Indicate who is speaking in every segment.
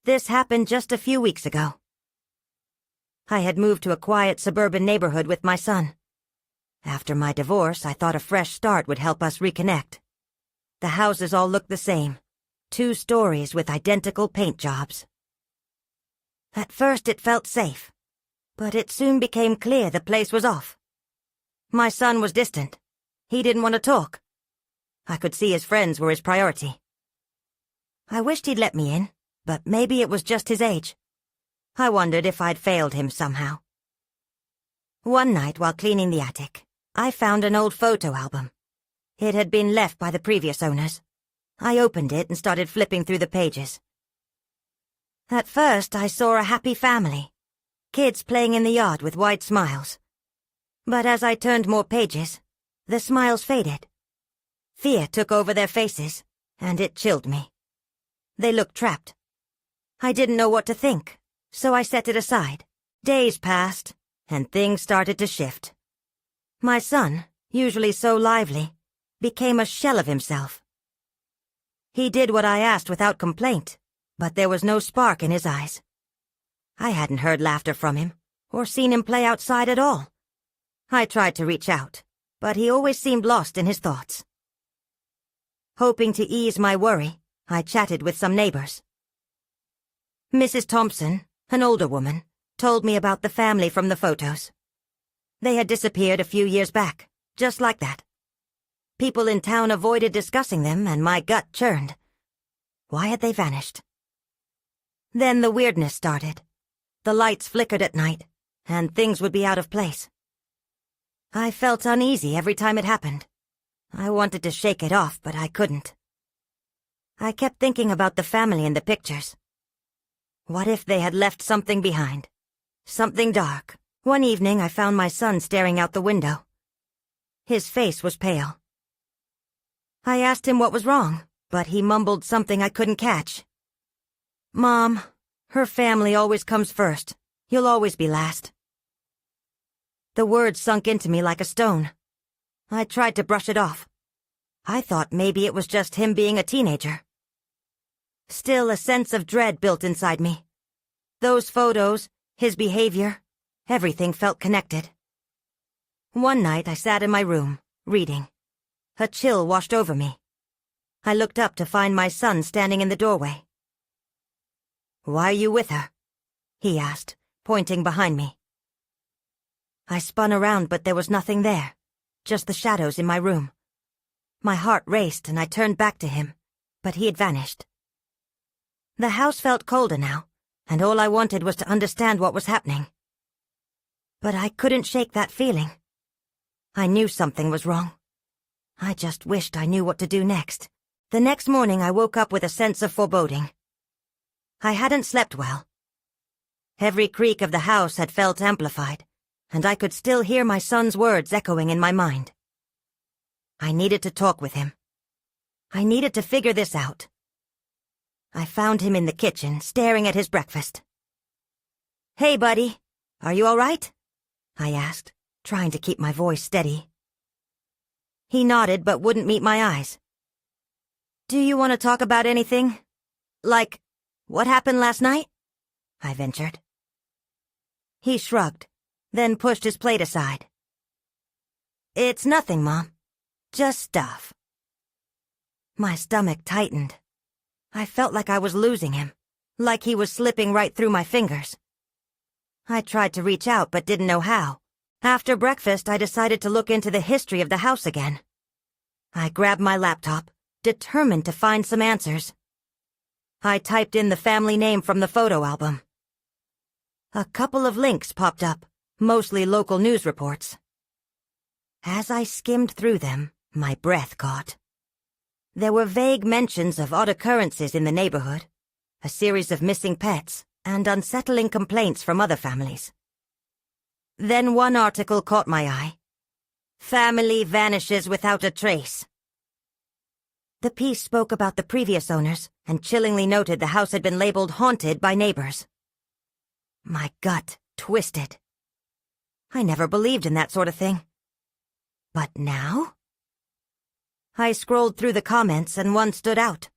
Speaker 1: This happened just a few weeks ago. I had moved to a quiet suburban neighborhood with my son. After my divorce, I thought a fresh start would help us reconnect. The houses all looked the same, 2 stories with identical paint jobs. At first it felt safe, but it soon became clear the place was off. My son was distant. He didn't want to talk. I could see his friends were his priority. I wished he'd let me in, but maybe it was just his age. I wondered if I'd failed him somehow. One night while cleaning the attic, I found an old photo album. It had been left by the previous owners. I opened it and started flipping through the pages. At first, I saw a happy family, kids playing in the yard with wide smiles. But as I turned more pages, the smiles faded. Fear took over their faces, and it chilled me. They looked trapped. I didn't know what to think, so I set it aside. Days passed, and things started to shift. My son, usually so lively, became a shell of himself. He did what I asked without complaint, but there was no spark in his eyes. I hadn't heard laughter from him, or seen him play outside at all. I tried to reach out, but he always seemed lost in his thoughts. Hoping to ease my worry, I chatted with some neighbors. Mrs. Thompson, an older woman, told me about the family from the photos. They had disappeared a few years back, just like that. People in town avoided discussing them, and my gut churned. Why had they vanished? Then the weirdness started. The lights flickered at night, and things would be out of place. I felt uneasy every time it happened. I wanted to shake it off, but I couldn't. I kept thinking about the family in the pictures. What if they had left something behind? Something dark. One evening I found my son staring out the window. His face was pale. I asked him what was wrong, but he mumbled something I couldn't catch. "Mom, her family always comes first. You'll always be last." The words sunk into me like a stone. I tried to brush it off. I thought maybe it was just him being a teenager. Still, a sense of dread built inside me. Those photos, his behavior, everything felt connected. One night I sat in my room, reading. A chill washed over me. I looked up to find my son standing in the doorway. "Why are you with her?" he asked, pointing behind me. I spun around, but there was nothing there, just the shadows in my room. My heart raced and I turned back to him, but he had vanished. The house felt colder now, and all I wanted was to understand what was happening. But I couldn't shake that feeling. I knew something was wrong. I just wished I knew what to do next. The next morning I woke up with a sense of foreboding. I hadn't slept well. Every creak of the house had felt amplified, and I could still hear my son's words echoing in my mind. I needed to talk with him. I needed to figure this out. I found him in the kitchen, staring at his breakfast. "Hey, buddy, are you all right?" I asked, trying to keep my voice steady. He nodded but wouldn't meet my eyes. "Do you want to talk about anything? Like, what happened last night?" I ventured. He shrugged, then pushed his plate aside. "It's nothing, Mom. Just stuff." My stomach tightened. I felt like I was losing him, like he was slipping right through my fingers. I tried to reach out but didn't know how. After breakfast, I decided to look into the history of the house again. I grabbed my laptop, determined to find some answers. I typed in the family name from the photo album. A couple of links popped up, mostly local news reports. As I skimmed through them, my breath caught. There were vague mentions of odd occurrences in the neighborhood, a series of missing pets, and unsettling complaints from other families. Then one article caught my eye. "Family vanishes without a trace." The piece spoke about the previous owners and chillingly noted the house had been labeled haunted by neighbors. My gut twisted. I never believed in that sort of thing. But now? I scrolled through the comments and one stood out.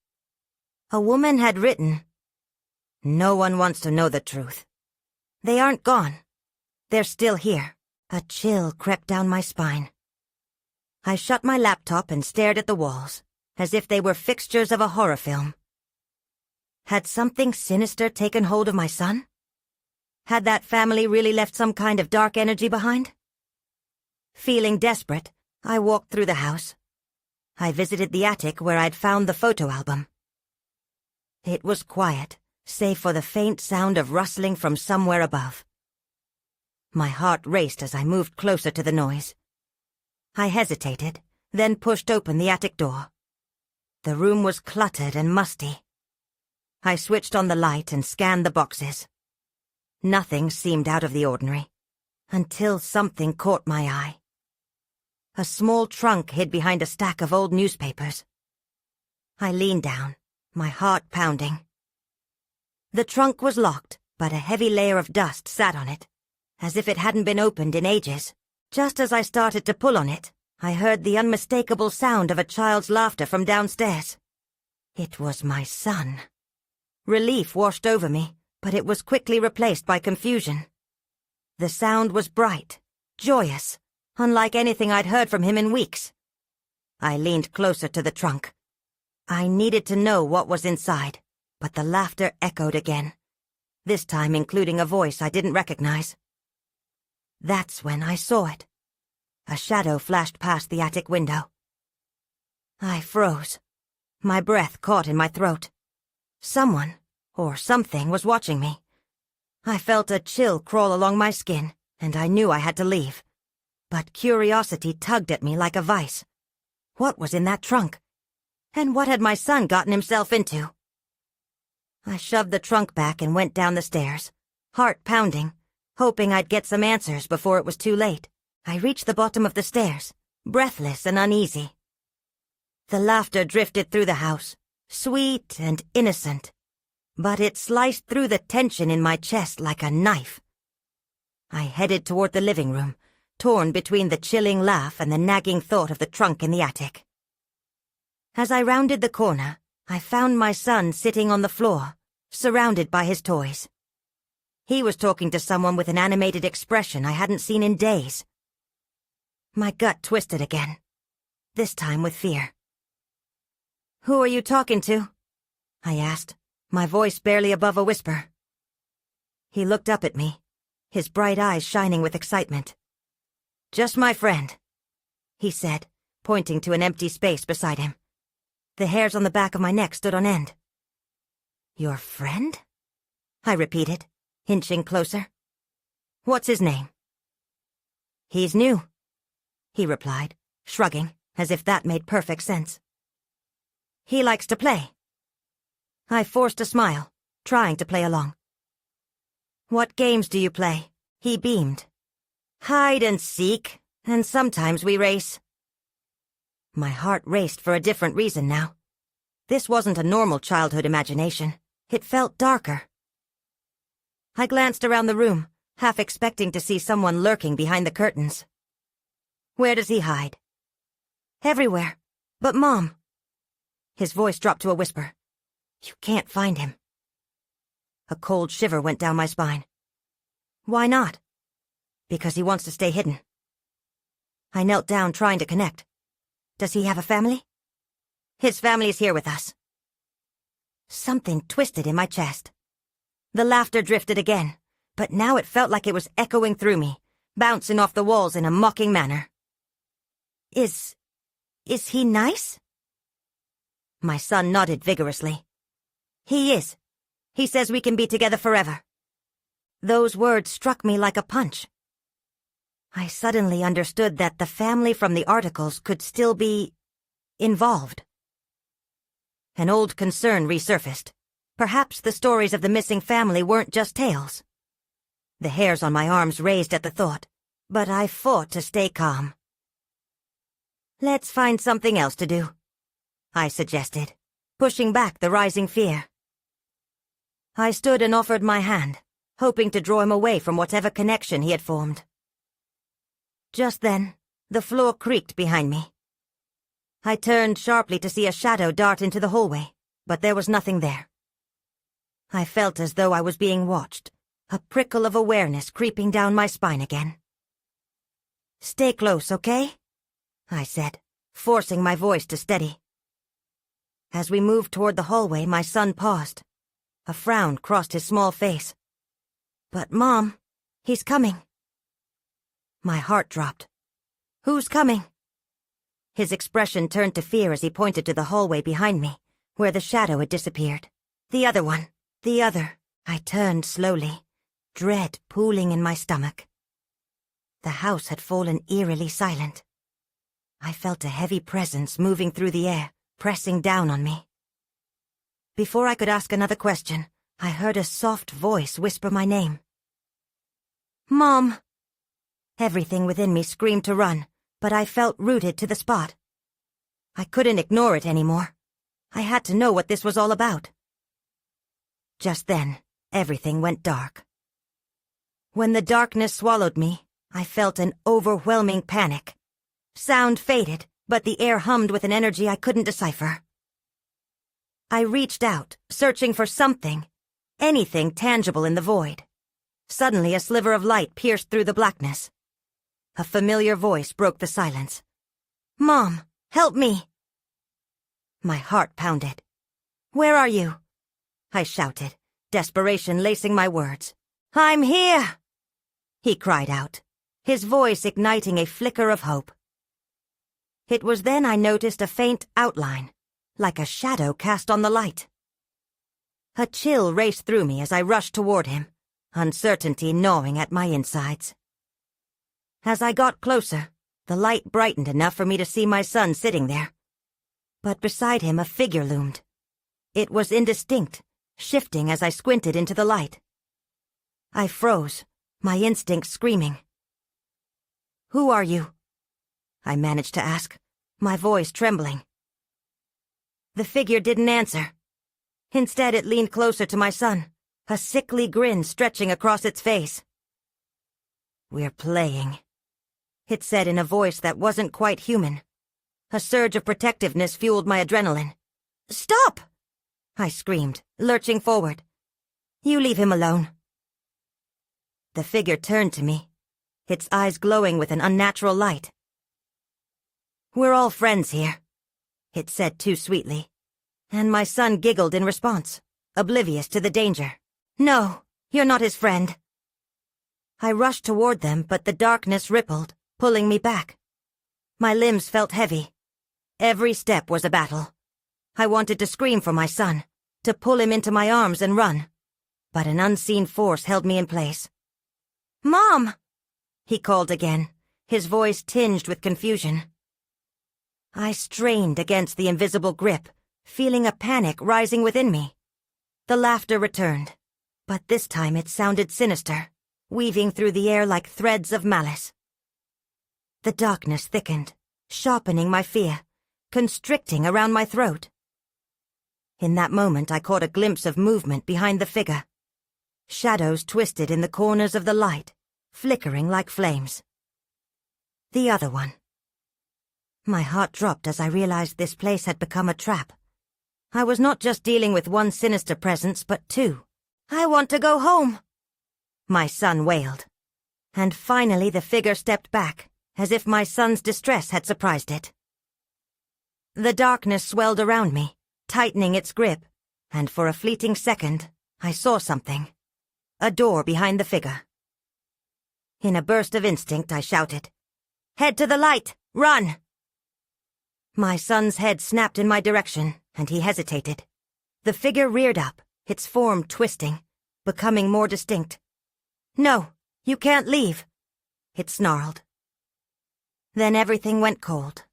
Speaker 1: A woman had written, No one wants to know the truth. They aren't gone. They're still here. A chill crept down my spine. I shut my laptop and stared at the walls, as if they were fixtures of a horror film. Had something sinister taken hold of my son? Had that family really left some kind of dark energy behind? Feeling desperate, I walked through the house. I visited the attic where I'd found the photo album. It was quiet, save for the faint sound of rustling from somewhere above. My heart raced as I moved closer to the noise. I hesitated, then pushed open the attic door. The room was cluttered and musty. I switched on the light and scanned the boxes. Nothing seemed out of the ordinary, until something caught my eye. A small trunk hid behind a stack of old newspapers. I leaned down, my heart pounding. The trunk was locked, but a heavy layer of dust sat on it, as if it hadn't been opened in ages. Just as I started to pull on it, I heard the unmistakable sound of a child's laughter from downstairs. It was my son. Relief washed over me, but it was quickly replaced by confusion. The sound was bright, joyous, unlike anything I'd heard from him in weeks. I leaned closer to the trunk. I needed to know what was inside, but the laughter echoed again, this time including a voice I didn't recognize. That's when I saw it. A shadow flashed past the attic window. I froze. My breath caught in my throat. Someone, or something, was watching me. I felt a chill crawl along my skin, and I knew I had to leave. But curiosity tugged at me like a vice. What was in that trunk? And what had my son gotten himself into? I shoved the trunk back and went down the stairs, heart pounding, hoping I'd get some answers before it was too late. I reached the bottom of the stairs, breathless and uneasy. The laughter drifted through the house, sweet and innocent, but it sliced through the tension in my chest like a knife. I headed toward the living room, torn between the chilling laugh and the nagging thought of the trunk in the attic. As I rounded the corner, I found my son sitting on the floor, surrounded by his toys. He was talking to someone with an animated expression I hadn't seen in days. My gut twisted again, this time with fear. "Who are you talking to?" I asked, my voice barely above a whisper. He looked up at me, his bright eyes shining with excitement. "Just my friend," he said, pointing to an empty space beside him. The hairs on the back of my neck stood on end. "Your friend?" I repeated, inching closer. "What's his name?" "He's new," he replied, shrugging, as if that made perfect sense. "He likes to play." I forced a smile, trying to play along. "What games do you play?" He beamed. "Hide and seek, and sometimes we race." My heart raced for a different reason now. This wasn't a normal childhood imagination. It felt darker. I glanced around the room, half expecting to see someone lurking behind the curtains. "Where does he hide?" "Everywhere. But Mom." His voice dropped to a whisper. "You can't find him." A cold shiver went down my spine. "Why not?" "Because he wants to stay hidden." I knelt down, trying to connect. "Does he have a family?" "His family's here with us." Something twisted in my chest. The laughter drifted again, but now it felt like it was echoing through me, bouncing off the walls in a mocking manner. Is he nice?" My son nodded vigorously. "He is. He says we can be together forever." Those words struck me like a punch. I suddenly understood that the family from the articles could still be involved. An old concern resurfaced. Perhaps the stories of the missing family weren't just tales. The hairs on my arms raised at the thought, but I fought to stay calm. "Let's find something else to do," I suggested, pushing back the rising fear. I stood and offered my hand, hoping to draw him away from whatever connection he had formed. Just then, the floor creaked behind me. I turned sharply to see a shadow dart into the hallway, but there was nothing there. I felt as though I was being watched, a prickle of awareness creeping down my spine again. "Stay close, okay?" I said, forcing my voice to steady. As we moved toward the hallway, my son paused. A frown crossed his small face. "But, Mom, he's coming." My heart dropped. "Who's coming?" His expression turned to fear as he pointed to the hallway behind me, where the shadow had disappeared. "The other one. The other." I turned slowly, dread pooling in my stomach. The house had fallen eerily silent. I felt a heavy presence moving through the air, pressing down on me. Before I could ask another question, I heard a soft voice whisper my name. "Mom!" Everything within me screamed to run, but I felt rooted to the spot. I couldn't ignore it anymore. I had to know what this was all about. Just then, everything went dark. When the darkness swallowed me, I felt an overwhelming panic. Sound faded, but the air hummed with an energy I couldn't decipher. I reached out, searching for something, anything tangible in the void. Suddenly, a sliver of light pierced through the blackness. A familiar voice broke the silence. "Mom, help me!" My heart pounded. "Where are you?" I shouted, desperation lacing my words. "I'm here!" he cried out, his voice igniting a flicker of hope. It was then I noticed a faint outline, like a shadow cast on the light. A chill raced through me as I rushed toward him, uncertainty gnawing at my insides. As I got closer, the light brightened enough for me to see my son sitting there. But beside him a figure loomed. It was indistinct, shifting as I squinted into the light. I froze, my instincts screaming. "Who are you?" I managed to ask, my voice trembling. The figure didn't answer. Instead, it leaned closer to my son, a sickly grin stretching across its face. "We're playing," it said in a voice that wasn't quite human. A surge of protectiveness fueled my adrenaline. "Stop!" I screamed, lurching forward. "You leave him alone." The figure turned to me, its eyes glowing with an unnatural light. "We're all friends here," it said too sweetly, and my son giggled in response, oblivious to the danger. "No, you're not his friend." I rushed toward them, but the darkness rippled, pulling me back. My limbs felt heavy. Every step was a battle. I wanted to scream for my son, to pull him into my arms and run, but an unseen force held me in place. "Mom!" he called again, his voice tinged with confusion. I strained against the invisible grip, feeling a panic rising within me. The laughter returned, but this time it sounded sinister, weaving through the air like threads of malice. The darkness thickened, sharpening my fear, constricting around my throat. In that moment I caught a glimpse of movement behind the figure. Shadows twisted in the corners of the light, flickering like flames. The other one. My heart dropped as I realized this place had become a trap. I was not just dealing with one sinister presence, but two. "I want to go home," my son wailed. And finally the figure stepped back, as if my son's distress had surprised it. The darkness swelled around me, tightening its grip, and for a fleeting second, I saw something. A door behind the figure. In a burst of instinct, I shouted, "Head to the light! Run!" My son's head snapped in my direction, and he hesitated. The figure reared up, its form twisting, becoming more distinct. "No, you can't leave," it snarled. Then everything went cold.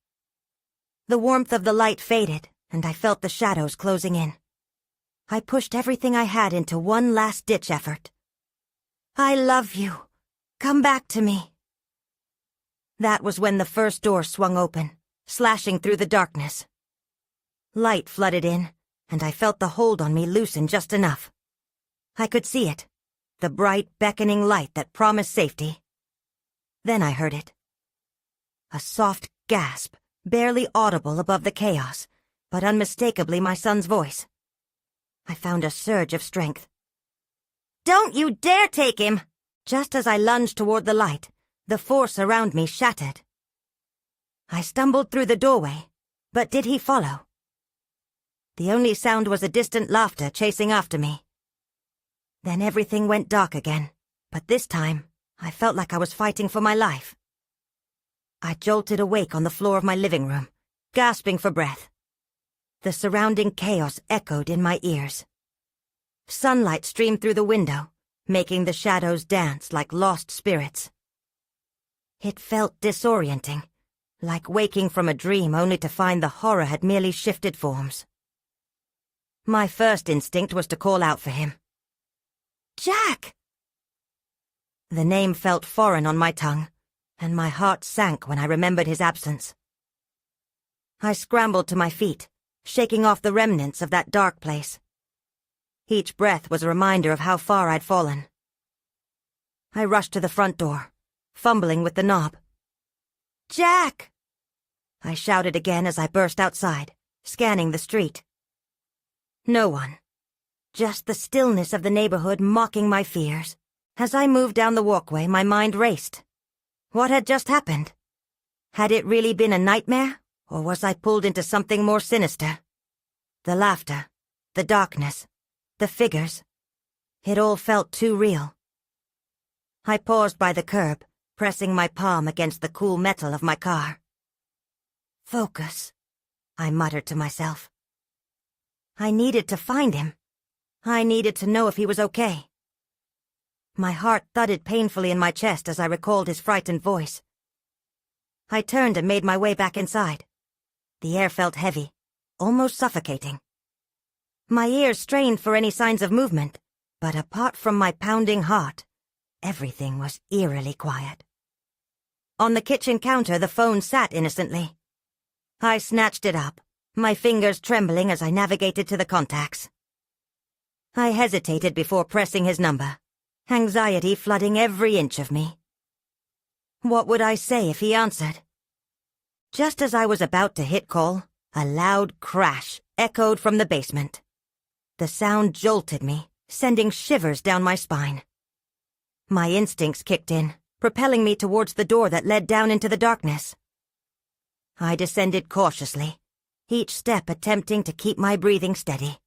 Speaker 1: The warmth of the light faded, and I felt the shadows closing in. I pushed everything I had into one last-ditch effort. "I love you. Come back to me." That was when the first door swung open, slashing through the darkness. Light flooded in, and I felt the hold on me loosen just enough. I could see it, the bright, beckoning light that promised safety. Then I heard it. A soft gasp, barely audible above the chaos, but unmistakably my son's voice. I found a surge of strength. "Don't you dare take him!" Just as I lunged toward the light, the force around me shattered. I stumbled through the doorway, but did he follow? The only sound was a distant laughter chasing after me. Then everything went dark again, but this time I felt like I was fighting for my life. I jolted awake on the floor of my living room, gasping for breath. The surrounding chaos echoed in my ears. Sunlight streamed through the window, making the shadows dance like lost spirits. It felt disorienting, like waking from a dream only to find the horror had merely shifted forms. My first instinct was to call out for him. "Jack!" The name felt foreign on my tongue, and my heart sank when I remembered his absence. I scrambled to my feet, shaking off the remnants of that dark place. Each breath was a reminder of how far I'd fallen. I rushed to the front door, fumbling with the knob. "Jack!" I shouted again as I burst outside, scanning the street. No one. Just the stillness of the neighborhood mocking my fears. As I moved down the walkway, my mind raced. What had just happened? Had it really been a nightmare, or was I pulled into something more sinister? The laughter, the darkness, the figures. It all felt too real. I paused by the curb, pressing my palm against the cool metal of my car. "Focus," I muttered to myself. I needed to find him. I needed to know if he was okay. My heart thudded painfully in my chest as I recalled his frightened voice. I turned and made my way back inside. The air felt heavy, almost suffocating. My ears strained for any signs of movement, but apart from my pounding heart, everything was eerily quiet. On the kitchen counter, the phone sat innocently. I snatched it up, my fingers trembling as I navigated to the contacts. I hesitated before pressing his number, anxiety flooding every inch of me. What would I say if he answered? Just as I was about to hit call, a loud crash echoed from the basement. The sound jolted me, sending shivers down my spine. My instincts kicked in, propelling me towards the door that led down into the darkness. I descended cautiously, each step attempting to keep my breathing steady.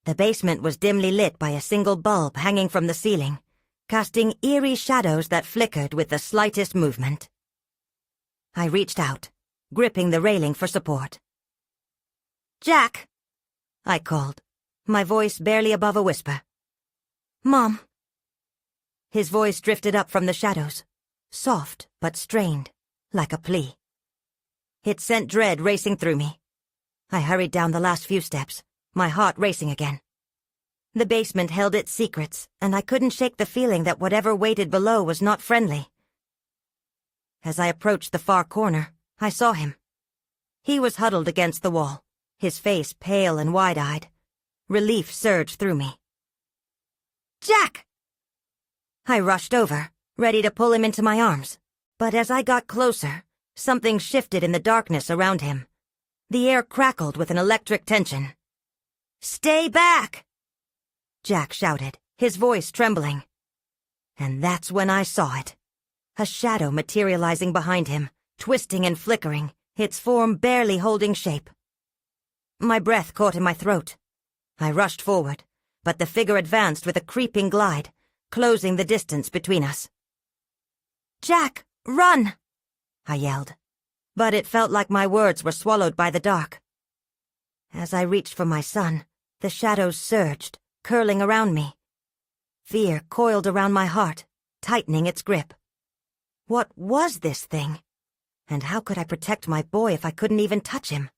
Speaker 1: The basement was dimly lit by a single bulb hanging from the ceiling, casting eerie shadows that flickered with the slightest movement. I reached out, gripping the railing for support. "Jack!" I called, my voice barely above a whisper. "Mom!" His voice drifted up from the shadows, soft but strained, like a plea. It sent dread racing through me. I hurried down the last few steps, my heart racing again. The basement held its secrets, and I couldn't shake the feeling that whatever waited below was not friendly. As I approached the far corner, I saw him. He was huddled against the wall, his face pale and wide-eyed. Relief surged through me. "Jack!" I rushed over, ready to pull him into my arms, but as I got closer, something shifted in the darkness around him. The air crackled with an electric tension. "Stay back!" Jack shouted, his voice trembling. And that's when I saw it. A shadow materializing behind him, twisting and flickering, its form barely holding shape. My breath caught in my throat. I rushed forward, but the figure advanced with a creeping glide, closing the distance between us. "Jack, run!" I yelled, but it felt like my words were swallowed by the dark. As I reached for my son, the shadows surged, curling around me. Fear coiled around my heart, tightening its grip. What was this thing? And how could I protect my boy if I couldn't even touch him?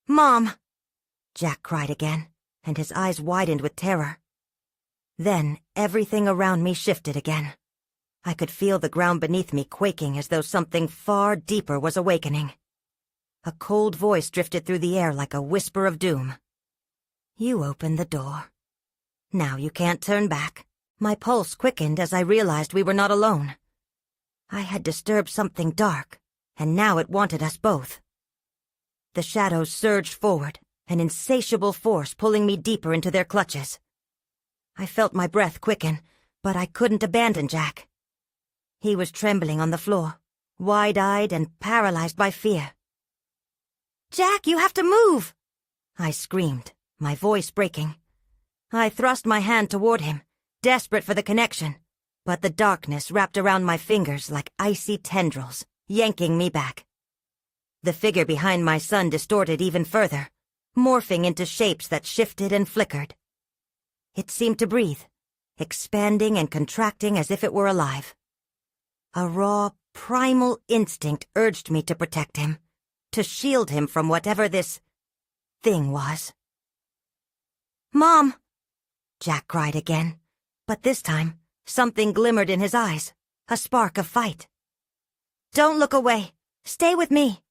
Speaker 1: "Mom!" Jack cried again, and his eyes widened with terror. Then everything around me shifted again. I could feel the ground beneath me quaking as though something far deeper was awakening. A cold voice drifted through the air like a whisper of doom. "You opened the door. Now you can't turn back." My pulse quickened as I realized we were not alone. I had disturbed something dark, and now it wanted us both. The shadows surged forward, an insatiable force pulling me deeper into their clutches. I felt my breath quicken, but I couldn't abandon Jack. He was trembling on the floor, wide-eyed and paralyzed by fear. "Jack, you have to move!" I screamed, my voice breaking. I thrust my hand toward him, desperate for the connection, but the darkness wrapped around my fingers like icy tendrils, yanking me back. The figure behind my son distorted even further, morphing into shapes that shifted and flickered. It seemed to breathe, expanding and contracting as if it were alive. A raw, primal instinct urged me to protect him, to shield him from whatever this thing was. "Mom!" Jack cried again, but this time, something glimmered in his eyes, a spark of fight. "Don't look away. Stay with me,"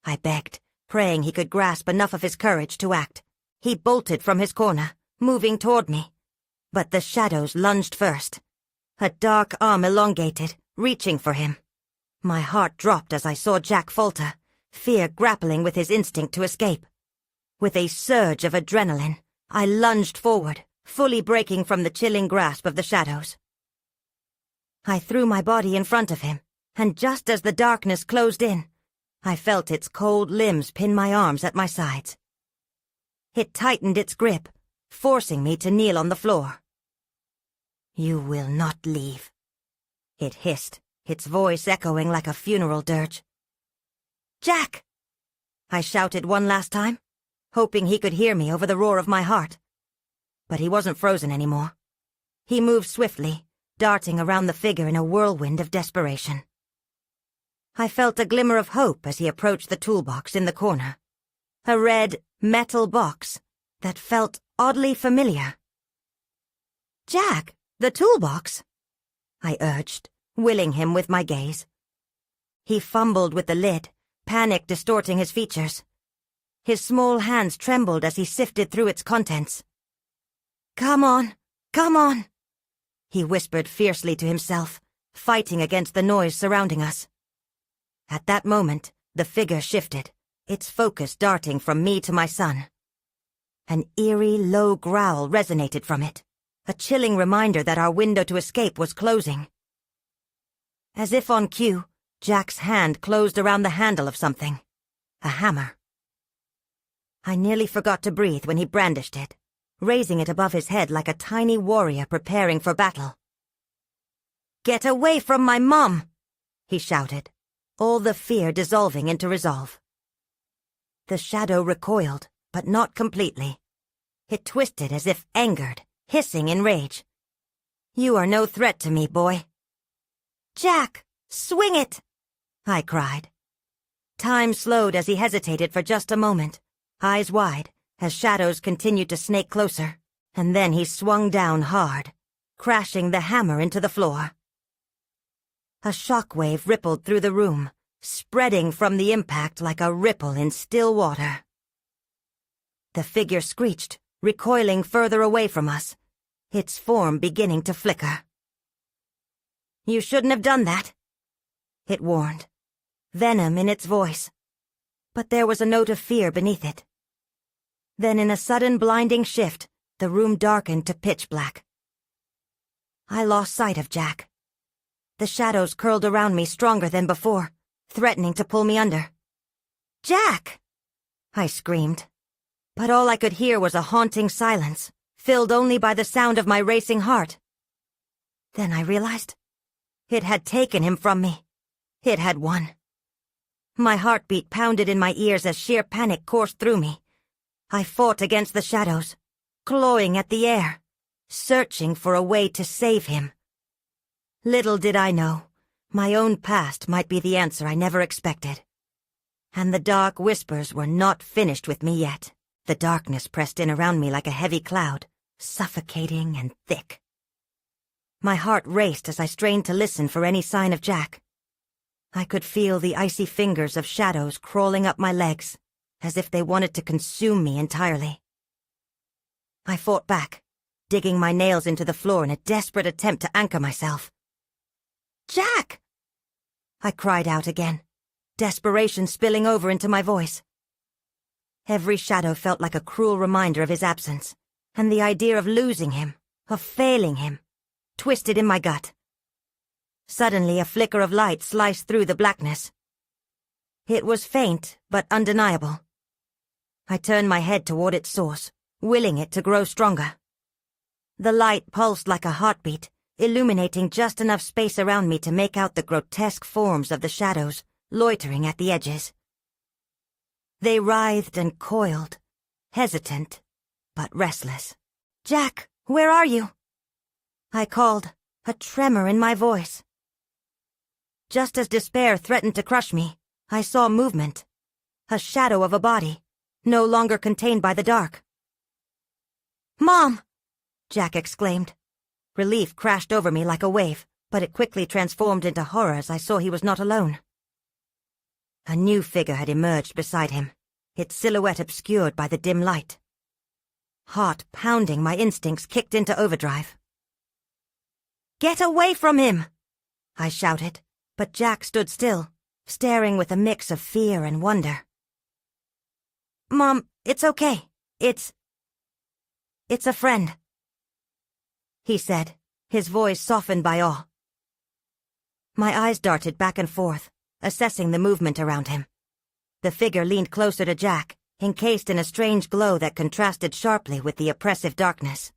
Speaker 1: I begged, praying he could grasp enough of his courage to act. He bolted from his corner, moving toward me. But the shadows lunged first. A dark arm elongated, reaching for him. My heart dropped as I saw Jack falter, fear grappling with his instinct to escape. With a surge of adrenaline, I lunged forward, fully breaking from the chilling grasp of the shadows. I threw my body in front of him, and just as the darkness closed in, I felt its cold limbs pin my arms at my sides. It tightened its grip, forcing me to kneel on the floor. "You will not leave," it hissed, its voice echoing like a funeral dirge. "Jack!" I shouted one last time, hoping he could hear me over the roar of my heart. But he wasn't frozen anymore. He moved swiftly, darting around the figure in a whirlwind of desperation. I felt a glimmer of hope as he approached the toolbox in the corner. A red, metal box that felt oddly familiar. "Jack, the toolbox!" I urged, willing him with my gaze. He fumbled with the lid, panic distorting his features. His small hands trembled as he sifted through its contents. Come on, he whispered fiercely to himself, fighting against the noise surrounding us. At that moment, the figure shifted, its focus darting from me to my son. An eerie, low growl resonated from it, a chilling reminder that our window to escape was closing. As if on cue, Jack's hand closed around the handle of something. A hammer. I nearly forgot to breathe when he brandished it, raising it above his head like a tiny warrior preparing for battle. "Get away from my mom!" he shouted, all the fear dissolving into resolve. The shadow recoiled, but not completely. It twisted as if angered, hissing in rage. "You are no threat to me, boy." "Jack, swing it!" I cried. Time slowed as he hesitated for just a moment, eyes wide, as shadows continued to snake closer, and then he swung down hard, crashing the hammer into the floor. A shockwave rippled through the room, spreading from the impact like a ripple in still water. The figure screeched, recoiling further away from us, its form beginning to flicker. "You shouldn't have done that," it warned, venom in its voice. But there was a note of fear beneath it. Then in a sudden blinding shift, the room darkened to pitch black. I lost sight of Jack. The shadows curled around me stronger than before, threatening to pull me under. "Jack!" I screamed. But all I could hear was a haunting silence, filled only by the sound of my racing heart. Then I realized it had taken him from me. It had won. My heartbeat pounded in my ears as sheer panic coursed through me. I fought against the shadows, clawing at the air, searching for a way to save him. Little did I know, my own past might be the answer I never expected. And the dark whispers were not finished with me yet. The darkness pressed in around me like a heavy cloud, suffocating and thick. My heart raced as I strained to listen for any sign of Jack. I could feel the icy fingers of shadows crawling up my legs, as if they wanted to consume me entirely. I fought back, digging my nails into the floor in a desperate attempt to anchor myself. "Jack!" I cried out again, desperation spilling over into my voice. Every shadow felt like a cruel reminder of his absence, and the idea of losing him, of failing him, twisted in my gut. Suddenly, a flicker of light sliced through the blackness. It was faint, but undeniable. I turned my head toward its source, willing it to grow stronger. The light pulsed like a heartbeat, illuminating just enough space around me to make out the grotesque forms of the shadows, loitering at the edges. They writhed and coiled, hesitant, but restless. "Jack, where are you?" I called, a tremor in my voice. Just as despair threatened to crush me, I saw movement. A shadow of a body, no longer contained by the dark. "Mom!" Jack exclaimed. Relief crashed over me like a wave, but it quickly transformed into horror as I saw he was not alone. A new figure had emerged beside him, its silhouette obscured by the dim light. Heart pounding, my instincts kicked into overdrive. "Get away from him!" I shouted, but Jack stood still, staring with a mix of fear and wonder. "Mom, it's okay. It's a friend," he said, his voice softened by awe. My eyes darted back and forth, assessing the movement around him. The figure leaned closer to Jack, encased in a strange glow that contrasted sharply with the oppressive darkness.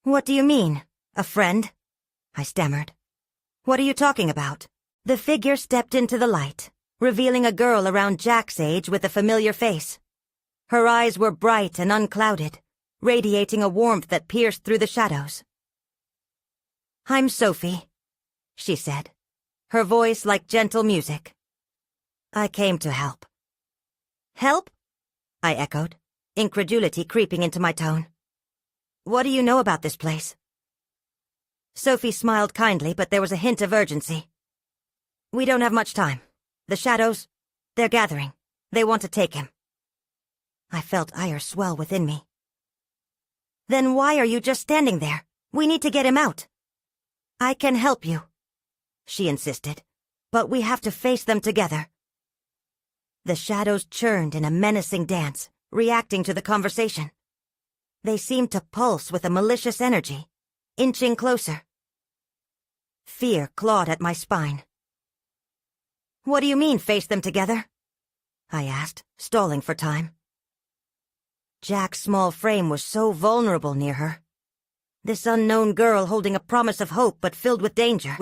Speaker 1: "What do you mean, a friend?" I stammered. "What are you talking about?" The figure stepped into the light, revealing a girl around Jack's age with a familiar face. Her eyes were bright and unclouded, radiating a warmth that pierced through the shadows. "I'm Sophie," she said, her voice like gentle music. "I came to help." "Help?" I echoed, incredulity creeping into my tone. "What do you know about this place?" Sophie smiled kindly, but there was a hint of urgency. "We don't have much time. The shadows, they're gathering. They want to take him." I felt ire swell within me. "Then why are you just standing there? We need to get him out." "I can help you," she insisted, "but we have to face them together." The shadows churned in a menacing dance, reacting to the conversation. They seemed to pulse with a malicious energy, inching closer. Fear clawed at my spine. "What do you mean, face them together?" I asked, stalling for time. Jack's small frame was so vulnerable near her. This unknown girl holding a promise of hope but filled with danger.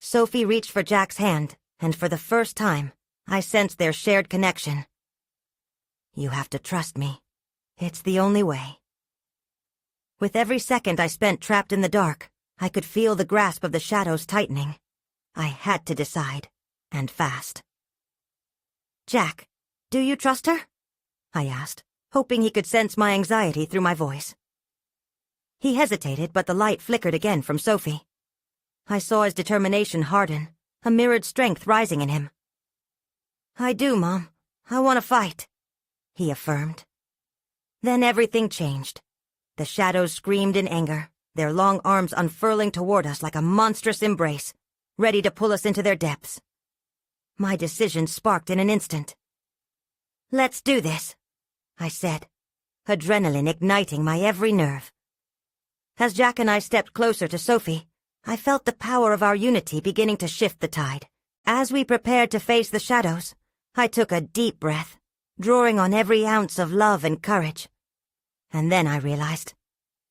Speaker 1: Sophie reached for Jack's hand, and for the first time, I sensed their shared connection. "You have to trust me. It's the only way." With every second I spent trapped in the dark, I could feel the grasp of the shadows tightening. I had to decide, and fast. "Jack, do you trust her?" I asked, hoping he could sense my anxiety through my voice. He hesitated, but the light flickered again from Sophie. I saw his determination harden, a mirrored strength rising in him. "I do, Mom. I want to fight," he affirmed. Then everything changed. The shadows screamed in anger, their long arms unfurling toward us like a monstrous embrace, ready to pull us into their depths. My decision sparked in an instant. "Let's do this," I said, adrenaline igniting my every nerve. As Jack and I stepped closer to Sophie, I felt the power of our unity beginning to shift the tide. As we prepared to face the shadows, I took a deep breath, drawing on every ounce of love and courage. And then I realized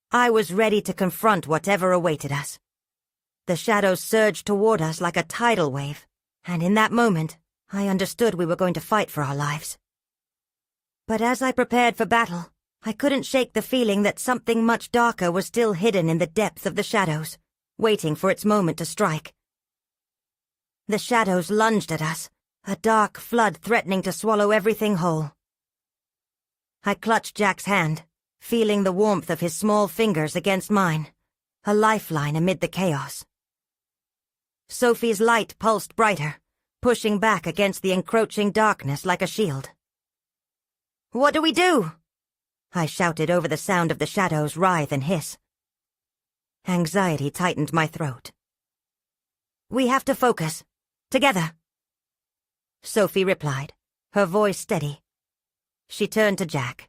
Speaker 1: I was ready to confront whatever awaited us. The shadows surged toward us like a tidal wave, and in that moment, I understood we were going to fight for our lives. But as I prepared for battle, I couldn't shake the feeling that something much darker was still hidden in the depths of the shadows, waiting for its moment to strike. The shadows lunged at us, a dark flood threatening to swallow everything whole. I clutched Jack's hand, feeling the warmth of his small fingers against mine, a lifeline amid the chaos. Sophie's light pulsed brighter, pushing back against the encroaching darkness like a shield. "What do we do?" I shouted over the sound of the shadows writhe and hiss. Anxiety tightened my throat. "We have to focus. Together," Sophie replied, her voice steady. She turned to Jack.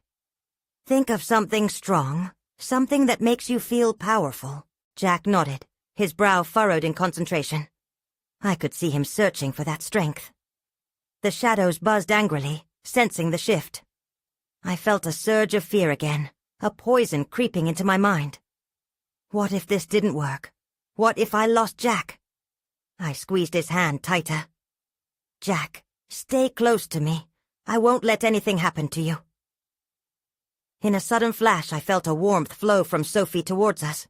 Speaker 1: Think of something strong, something that makes you feel powerful. Jack nodded, his brow furrowed in concentration. I could see him searching for that strength. The shadows buzzed angrily, sensing the shift. I felt a surge of fear again, a poison creeping into my mind. What if this didn't work? What if I lost Jack? I squeezed his hand tighter. Jack, stay close to me. I won't let anything happen to you. In a sudden flash, I felt a warmth flow from Sophie towards us.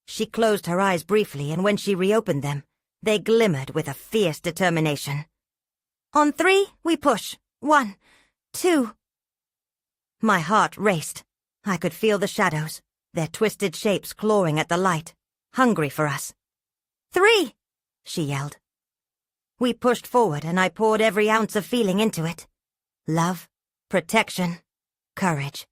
Speaker 1: She closed her eyes briefly, and when she reopened them, they glimmered with a fierce determination. On 3, we push. 1, 2. My heart raced. I could feel the shadows, their twisted shapes clawing at the light, hungry for us. 3, she yelled. We pushed forward, and I poured every ounce of feeling into it. Love, protection, courage.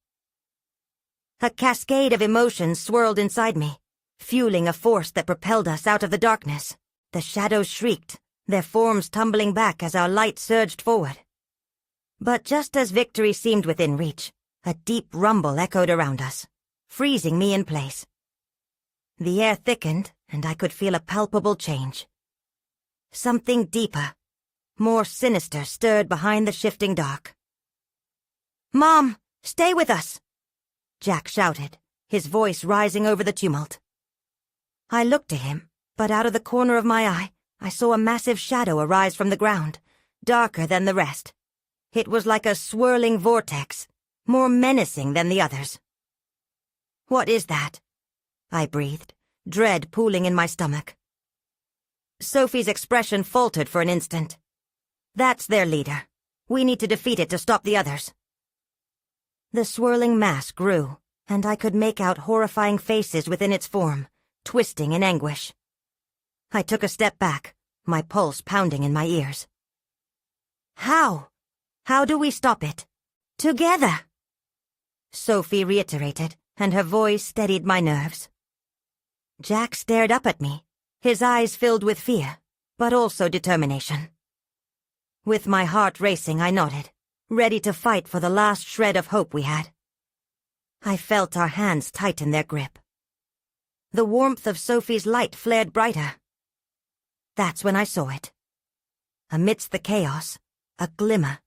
Speaker 1: A cascade of emotions swirled inside me, fueling a force that propelled us out of the darkness. The shadows shrieked, their forms tumbling back as our light surged forward. But just as victory seemed within reach, a deep rumble echoed around us, freezing me in place. The air thickened, and I could feel a palpable change. Something deeper, more sinister stirred behind the shifting dark. Mom, stay with us! Jack shouted, his voice rising over the tumult. I looked to him, but out of the corner of my eye, I saw a massive shadow arise from the ground, darker than the rest. It was like a swirling vortex, more menacing than the others. What is that? I breathed, dread pooling in my stomach. Sophie's expression faltered for an instant. That's their leader. We need to defeat it to stop the others. The swirling mass grew, and I could make out horrifying faces within its form, twisting in anguish. I took a step back, my pulse pounding in my ears. How? How do we stop it? Together! Sophie reiterated, and her voice steadied my nerves. Jack stared up at me, his eyes filled with fear, but also determination. With my heart racing, I nodded, ready to fight for the last shred of hope we had. I felt our hands tighten their grip. The warmth of Sophie's light flared brighter. That's when I saw it. Amidst the chaos, a glimmer,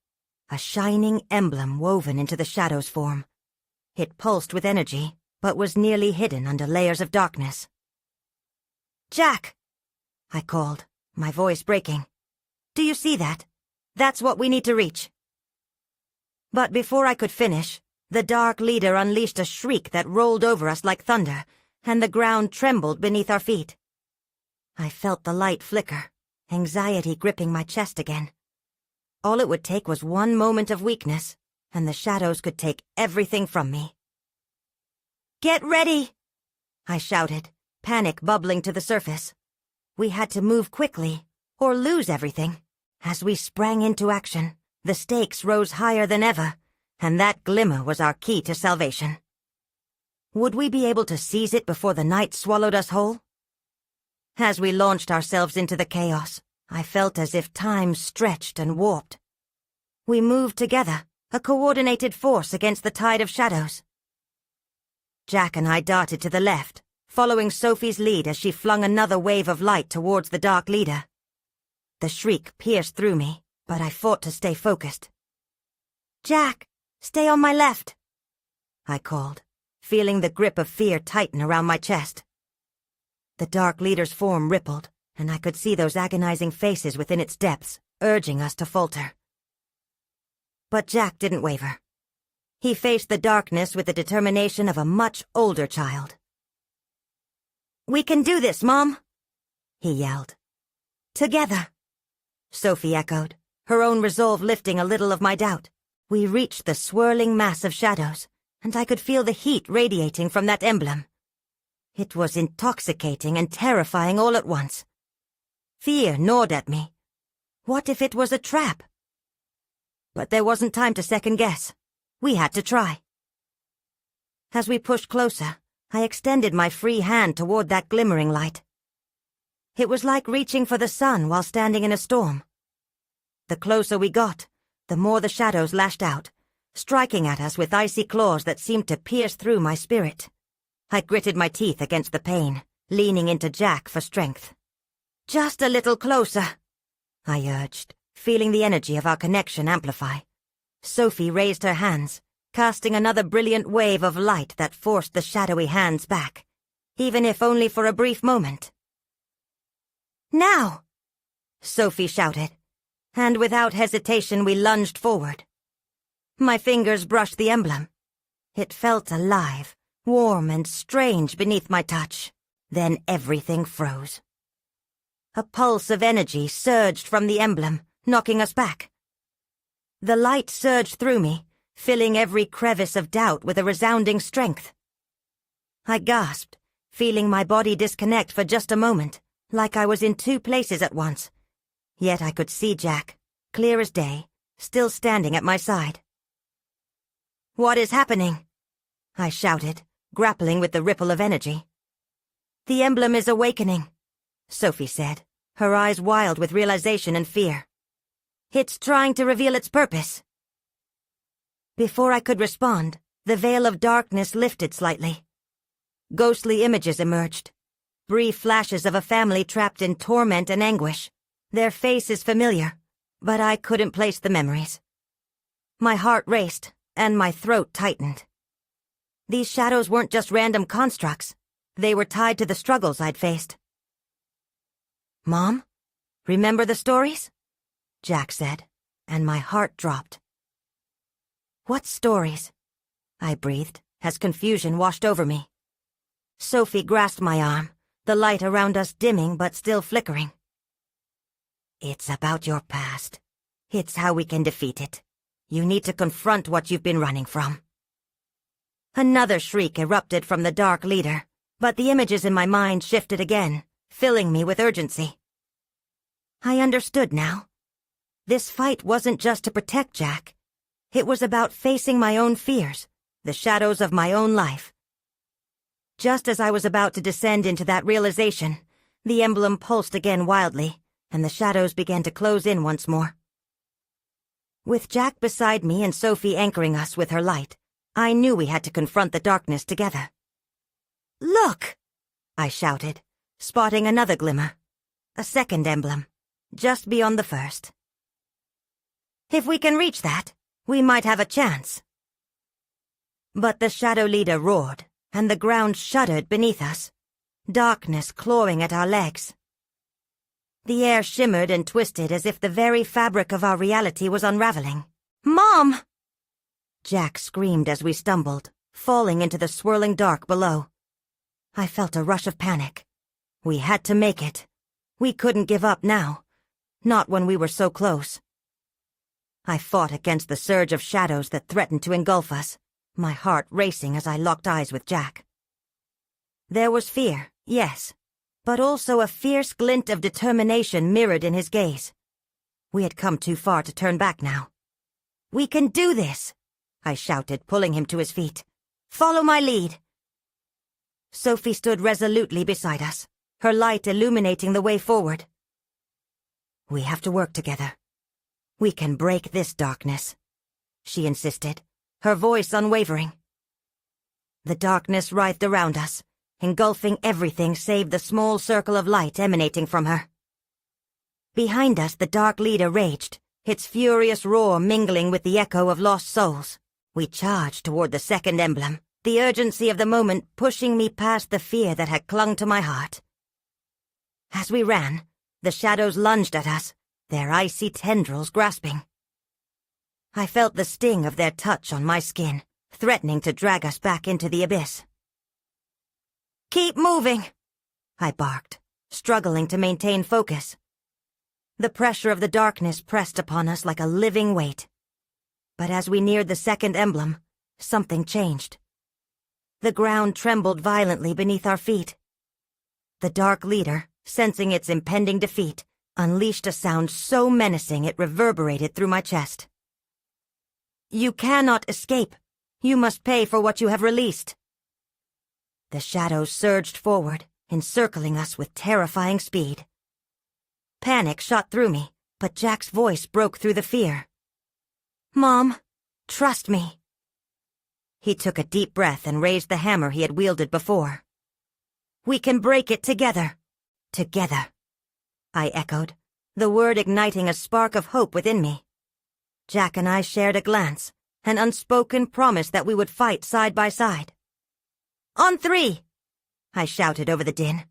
Speaker 1: a shining emblem woven into the shadow's form. It pulsed with energy, but was nearly hidden under layers of darkness. Jack! I called, my voice breaking. Do you see that? That's what we need to reach. But before I could finish, the dark leader unleashed a shriek that rolled over us like thunder, and the ground trembled beneath our feet. I felt the light flicker, anxiety gripping my chest again. All it would take was one moment of weakness, and the shadows could take everything from me. Get ready! I shouted, panic bubbling to the surface. We had to move quickly, or lose everything. As we sprang into action, the stakes rose higher than ever, and that glimmer was our key to salvation. Would we be able to seize it before the night swallowed us whole? As we launched ourselves into the chaos, I felt as if time stretched and warped. We moved together, a coordinated force against the tide of shadows. Jack and I darted to the left, following Sophie's lead as she flung another wave of light towards the dark leader. The shriek pierced through me, but I fought to stay focused. Jack, stay on my left, I called, feeling the grip of fear tighten around my chest. The dark leader's form rippled, and I could see those agonizing faces within its depths, urging us to falter. But Jack didn't waver. He faced the darkness with the determination of a much older child. We can do this, Mom, he yelled. Together, Sophie echoed, her own resolve lifting a little of my doubt. We reached the swirling mass of shadows, and I could feel the heat radiating from that emblem. It was intoxicating and terrifying all at once. Fear gnawed at me. What if it was a trap? But there wasn't time to second guess. We had to try. As we pushed closer, I extended my free hand toward that glimmering light. It was like reaching for the sun while standing in a storm. The closer we got, the more the shadows lashed out, striking at us with icy claws that seemed to pierce through my spirit. I gritted my teeth against the pain, leaning into Jack for strength. "Just a little closer," I urged, feeling the energy of our connection amplify. Sophie raised her hands, casting another brilliant wave of light that forced the shadowy hands back, even if only for a brief moment. "Now!" Sophie shouted, and without hesitation we lunged forward. My fingers brushed the emblem. It felt alive, warm and strange beneath my touch. Then everything froze. A pulse of energy surged from the emblem, knocking us back. The light surged through me, filling every crevice of doubt with a resounding strength. I gasped, feeling my body disconnect for just a moment, like I was in two places at once. Yet I could see Jack, clear as day, still standing at my side. "What is happening?" I shouted, grappling with the ripple of energy. "The emblem is awakening," Sophie said, her eyes wild with realization and fear. "It's trying to reveal its purpose." Before I could respond, the veil of darkness lifted slightly. Ghostly images emerged, brief flashes of a family trapped in torment and anguish. Their faces familiar, but I couldn't place the memories. My heart raced, and my throat tightened. These shadows weren't just random constructs. They were tied to the struggles I'd faced. "Mom, remember the stories?" Jack said, and my heart dropped. "What stories?" I breathed, as confusion washed over me. Sophie grasped my arm, the light around us dimming but still flickering. "It's about your past. It's how we can defeat it. You need to confront what you've been running from." Another shriek erupted from the dark leader, but the images in my mind shifted again, filling me with urgency. I understood now. This fight wasn't just to protect Jack. It was about facing my own fears, the shadows of my own life. Just as I was about to descend into that realization, the emblem pulsed again wildly, and the shadows began to close in once more. With Jack beside me and Sophie anchoring us with her light, I knew we had to confront the darkness together. "Look!" I shouted, spotting another glimmer. A second emblem, just beyond the first. "If we can reach that, we might have a chance." But the shadow leader roared, and the ground shuddered beneath us, darkness clawing at our legs. The air shimmered and twisted as if the very fabric of our reality was unraveling. "Mom!" Jack screamed as we stumbled, falling into the swirling dark below. I felt a rush of panic. We had to make it. We couldn't give up now, not when we were so close. I fought against the surge of shadows that threatened to engulf us, my heart racing as I locked eyes with Jack. There was fear, yes, but also a fierce glint of determination mirrored in his gaze. We had come too far to turn back now. "We can do this!" I shouted, pulling him to his feet. "Follow my lead!" Sophie stood resolutely beside us, her light illuminating the way forward. "We have to work together. We can break this darkness," she insisted, her voice unwavering. The darkness writhed around us, engulfing everything save the small circle of light emanating from her. Behind us the dark leader raged, its furious roar mingling with the echo of lost souls. We charged toward the second emblem, the urgency of the moment pushing me past the fear that had clung to my heart. As we ran, the shadows lunged at us, their icy tendrils grasping. I felt the sting of their touch on my skin, threatening to drag us back into the abyss. "Keep moving!" I barked, struggling to maintain focus. The pressure of the darkness pressed upon us like a living weight. But as we neared the second emblem, something changed. The ground trembled violently beneath our feet. The dark leader, sensing its impending defeat, unleashed a sound so menacing it reverberated through my chest. "You cannot escape. You must pay for what you have released." The shadows surged forward, encircling us with terrifying speed. Panic shot through me, but Jack's voice broke through the fear. "Mom, Trust me." He took a deep breath and raised the hammer he had wielded before. "We can break it together. Together," I echoed, the word igniting a spark of hope within me. Jack and I shared a glance, an unspoken promise that we would fight side by side. "On 3!" I shouted over the din.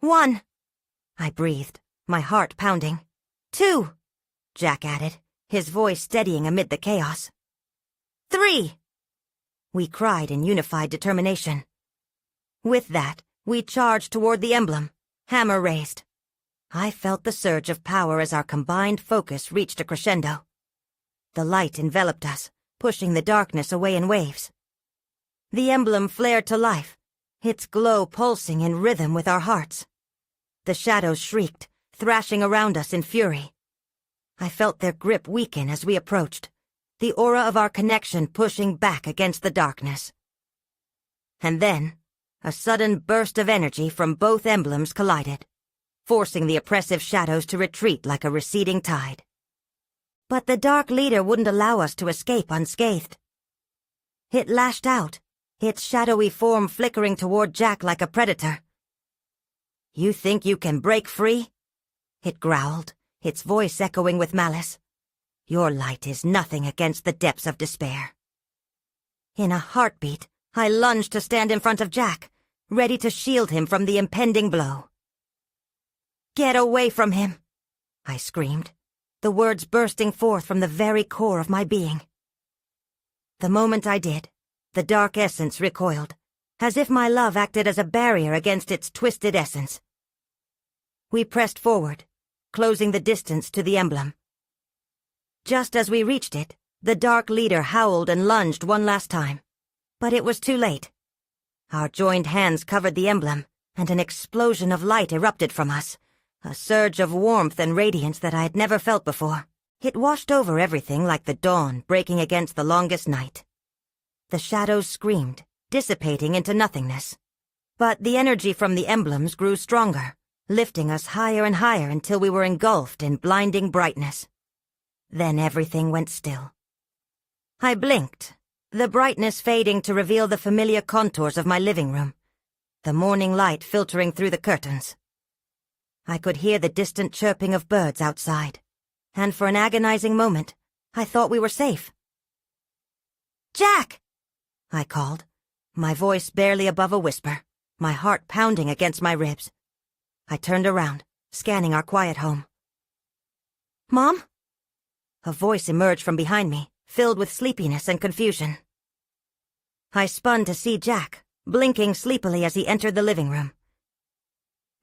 Speaker 1: "1!" I breathed, my heart pounding. "2!" Jack added, his voice steadying amid the chaos. "3!" We cried in unified determination. With that, we charged toward the emblem, hammer raised. I felt the surge of power as our combined focus reached a crescendo. The light enveloped us, pushing the darkness away in waves. The emblem flared to life, its glow pulsing in rhythm with our hearts. The shadows shrieked, thrashing around us in fury. I felt their grip weaken as we approached, the aura of our connection pushing back against the darkness. And then, a sudden burst of energy from both emblems collided, forcing the oppressive shadows to retreat like a receding tide. But the Dark Leader wouldn't allow us to escape unscathed. It lashed out, its shadowy form flickering toward Jack like a predator. "You think you can break free?" It growled, its voice echoing with malice. "Your light is nothing against the depths of despair." In a heartbeat, I lunged to stand in front of Jack, ready to shield him from the impending blow. "Get away from him!" I screamed, the words bursting forth from the very core of my being. The moment I did, the dark essence recoiled, as if my love acted as a barrier against its twisted essence. We pressed forward, closing the distance to the emblem. Just as we reached it, the Dark Leader howled and lunged one last time. But it was too late. Our joined hands covered the emblem, and an explosion of light erupted from us, a surge of warmth and radiance that I had never felt before. It washed over everything like the dawn breaking against the longest night. The shadows screamed, dissipating into nothingness. But the energy from the emblems grew stronger, lifting us higher and higher until we were engulfed in blinding brightness. Then everything went still. I blinked, the brightness fading to reveal the familiar contours of my living room, the morning light filtering through the curtains. I could hear the distant chirping of birds outside, and for an agonizing moment, I thought we were safe. "Jack!" I called, my voice barely above a whisper, my heart pounding against my ribs. I turned around, scanning our quiet home. "Mom?" A voice emerged from behind me, filled with sleepiness and confusion. I spun to see Jack, blinking sleepily as he entered the living room.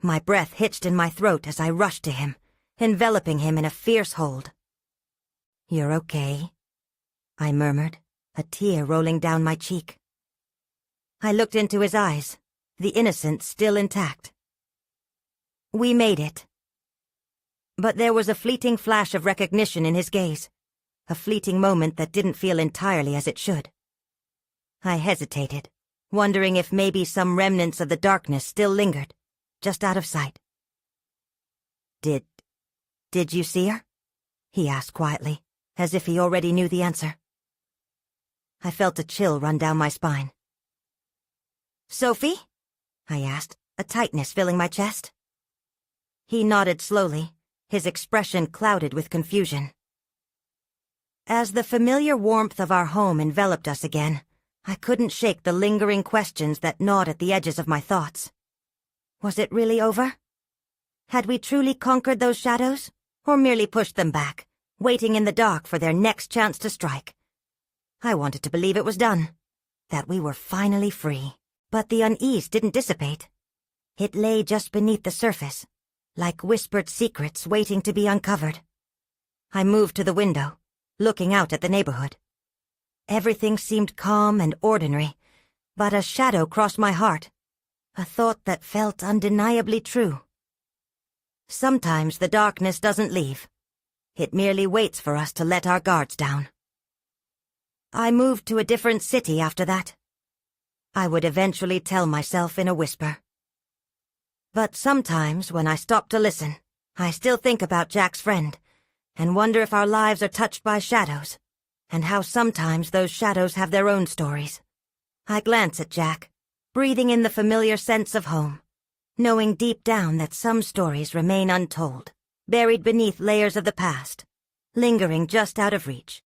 Speaker 1: My breath hitched in my throat as I rushed to him, enveloping him in a fierce hold. "You're okay," I murmured, a tear rolling down my cheek. I looked into his eyes, the innocence still intact. "We made it." But there was a fleeting flash of recognition in his gaze, a fleeting moment that didn't feel entirely as it should. I hesitated, wondering if maybe some remnants of the darkness still lingered, just out of sight. Did you see her?" he asked quietly, as if he already knew the answer. I felt a chill run down my spine. "Sophie?" I asked, a tightness filling my chest. He nodded slowly, his expression clouded with confusion. As the familiar warmth of our home enveloped us again, I couldn't shake the lingering questions that gnawed at the edges of my thoughts. Was it really over? Had we truly conquered those shadows, or merely pushed them back, waiting in the dark for their next chance to strike? I wanted to believe it was done, that we were finally free. But the unease didn't dissipate. It lay just beneath the surface, like whispered secrets waiting to be uncovered. I moved to the window, looking out at the neighborhood. Everything seemed calm and ordinary, but a shadow crossed my heart, a thought that felt undeniably true. Sometimes the darkness doesn't leave. It merely waits for us to let our guards down. I moved to a different city after that. I would eventually tell myself in a whisper. But sometimes, when I stop to listen, I still think about Jack's friend, and wonder if our lives are touched by shadows, and how sometimes those shadows have their own stories. I glance at Jack, breathing in the familiar sense of home, knowing deep down that some stories remain untold, buried beneath layers of the past, lingering just out of reach.